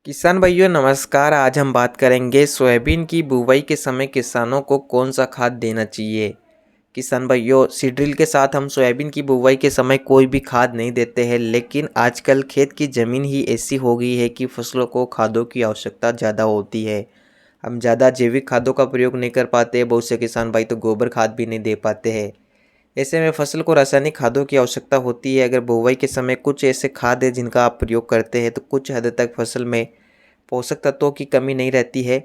किसान भाइयों नमस्कार। आज हम बात करेंगे सोयाबीन की बुवाई के समय किसानों को कौन सा खाद देना चाहिए। किसान भाइयों, सीड्रिल के साथ हम सोयाबीन की बुवाई के समय कोई भी खाद नहीं देते हैं, लेकिन आजकल खेत की ज़मीन ही ऐसी हो गई है कि फसलों को खादों की आवश्यकता ज़्यादा होती है। हम ज़्यादा जैविक खादों का प्रयोग नहीं कर पाते। बहुत से किसान भाई तो गोबर खाद भी नहीं दे पाते हैं। ऐसे में फसल को रासायनिक खादों की आवश्यकता होती है। अगर बुवाई के समय कुछ ऐसे खाद है जिनका आप प्रयोग करते हैं तो कुछ हद तक फसल में पोषक तत्वों की कमी नहीं रहती है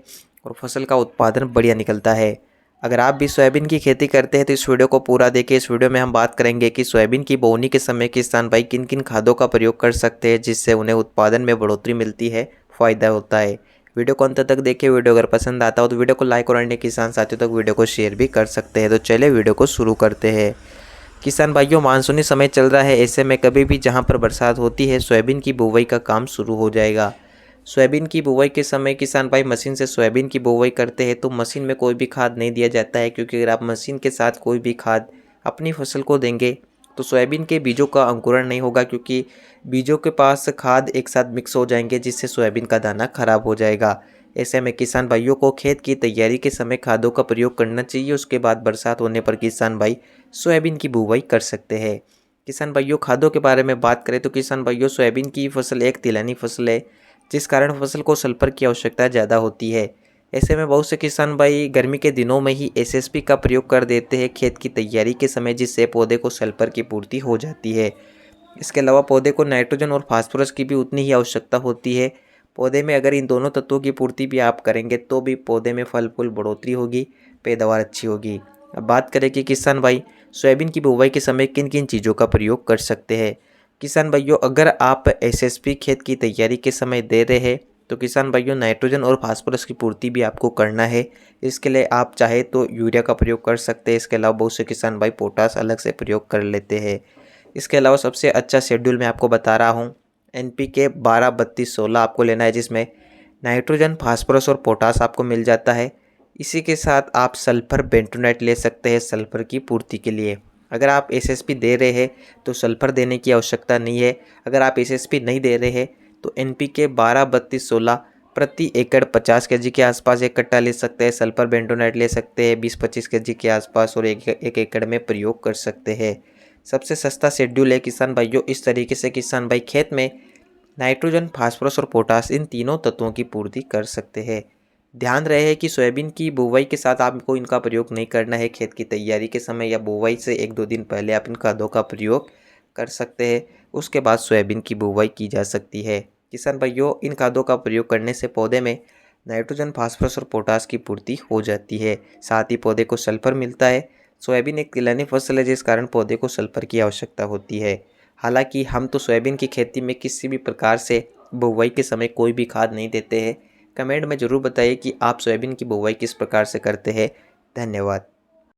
और फसल का उत्पादन बढ़िया निकलता है। अगर आप भी सोयाबीन की खेती करते हैं तो इस वीडियो को पूरा देखिए। इस वीडियो में हम बात करेंगे कि सोयाबीन की बोवनी के समय किसान भाई किन किन खादों का प्रयोग कर सकते हैं जिससे उन्हें उत्पादन में बढ़ोतरी मिलती है, फ़ायदा होता है। वीडियो को अंत तक देखिए। वीडियो अगर पसंद आता हो तो वीडियो को लाइक और अन्य किसान साथियों तक वीडियो को शेयर भी कर सकते हैं। तो चलिए वीडियो को शुरू करते हैं। किसान भाइयों, मानसूनी समय चल रहा है। ऐसे में कभी भी जहाँ पर बरसात होती है सोयाबीन की बुवाई का काम शुरू हो जाएगा। सोयाबीन की बुवाई के समय किसान भाई मशीन से सोयाबीन की बुवाई करते हैं तो मशीन में कोई भी खाद नहीं दिया जाता है, क्योंकि अगर आप मशीन के साथ कोई भी खाद अपनी फसल को देंगे तो सोयाबीन के बीजों का अंकुरण नहीं होगा, क्योंकि बीजों के पास खाद एक साथ मिक्स हो जाएंगे जिससे सोयाबीन का दाना खराब हो जाएगा। ऐसे में किसान भाइयों को खेत की तैयारी के समय खादों का प्रयोग करना चाहिए। उसके बाद बरसात होने पर किसान भाई सोयाबीन की बुवाई कर सकते हैं। किसान भाइयों, खादों के बारे में बात करें तो किसान भाइयों, सोयाबीन की फसल एक तिलहनी फसल है जिस कारण फसल को सल्फर की आवश्यकता ज़्यादा होती है। ऐसे में बहुत से किसान भाई गर्मी के दिनों में ही एसएसपी का प्रयोग कर देते हैं खेत की तैयारी के समय, जिससे पौधे को सल्फर की पूर्ति हो जाती है। इसके अलावा पौधे को नाइट्रोजन और फास्फोरस की भी उतनी ही आवश्यकता होती है। पौधे में अगर इन दोनों तत्वों की पूर्ति भी आप करेंगे तो भी पौधे में फल फूल बढ़ोतरी होगी, पैदावार अच्छी होगी। अब बात करें कि किसान भाई सोयाबीन की बुवाई के समय किन किन चीज़ों का प्रयोग कर सकते हैं। किसान भाइयों, अगर आप एसएसपी खेत की तैयारी के समय दे रहे हैं तो किसान भाइयों नाइट्रोजन और फास्फोरस की पूर्ति भी आपको करना है। इसके लिए आप चाहे तो यूरिया का प्रयोग कर सकते हैं। इसके अलावा बहुत से किसान भाई पोटास अलग से प्रयोग कर लेते हैं। इसके अलावा सबसे अच्छा शेड्यूल मैं आपको बता रहा हूँ, NPK 12-32-16 आपको लेना है, जिसमें नाइट्रोजन, फास्फोरस और पोटास आपको मिल जाता है। इसी के साथ आप सल्फर बेंटोनाइट ले सकते हैं सल्फर की पूर्ति के लिए। अगर आप एसएसपी दे रहे हैं तो सल्फर देने की आवश्यकता नहीं है। अगर आप एसएसपी नहीं दे रहे हैं तो NPK 12-32-16 प्रति एकड़ 50 kg के आसपास एक कट्टा ले सकते हैं। सल्फर बेंटोनाइट ले सकते हैं 20-25 kg के आसपास और एक एकड़ में प्रयोग कर सकते हैं। सबसे सस्ता शेड्यूल है किसान भाइयों। इस तरीके से किसान भाई खेत में नाइट्रोजन, फास्फोरस और पोटास इन तीनों तत्वों की पूर्ति कर सकते हैं। ध्यान रहे कि सोयाबीन की बुवाई के साथ आपको इनका प्रयोग नहीं करना है। खेत की तैयारी के समय या बुवाई से 1-2 दिन पहले आप इन खादों का प्रयोग कर सकते हैं। उसके बाद सोयाबीन की बुवाई की जा सकती है। किसान भाइयों, इन खादों का प्रयोग करने से पौधे में नाइट्रोजन, फास्फोरस और पोटास की पूर्ति हो जाती है। साथ ही पौधे को सल्फर मिलता है। सोयाबीन एक तिलहनी फसल है जिस कारण पौधे को सल्फर की आवश्यकता होती है। हालांकि हम तो सोयाबीन की खेती में किसी भी प्रकार से बुवाई के समय कोई भी खाद नहीं देते हैं। कमेंट में ज़रूर बताइए कि आप सोयाबीन की बुवाई किस प्रकार से करते हैं। धन्यवाद।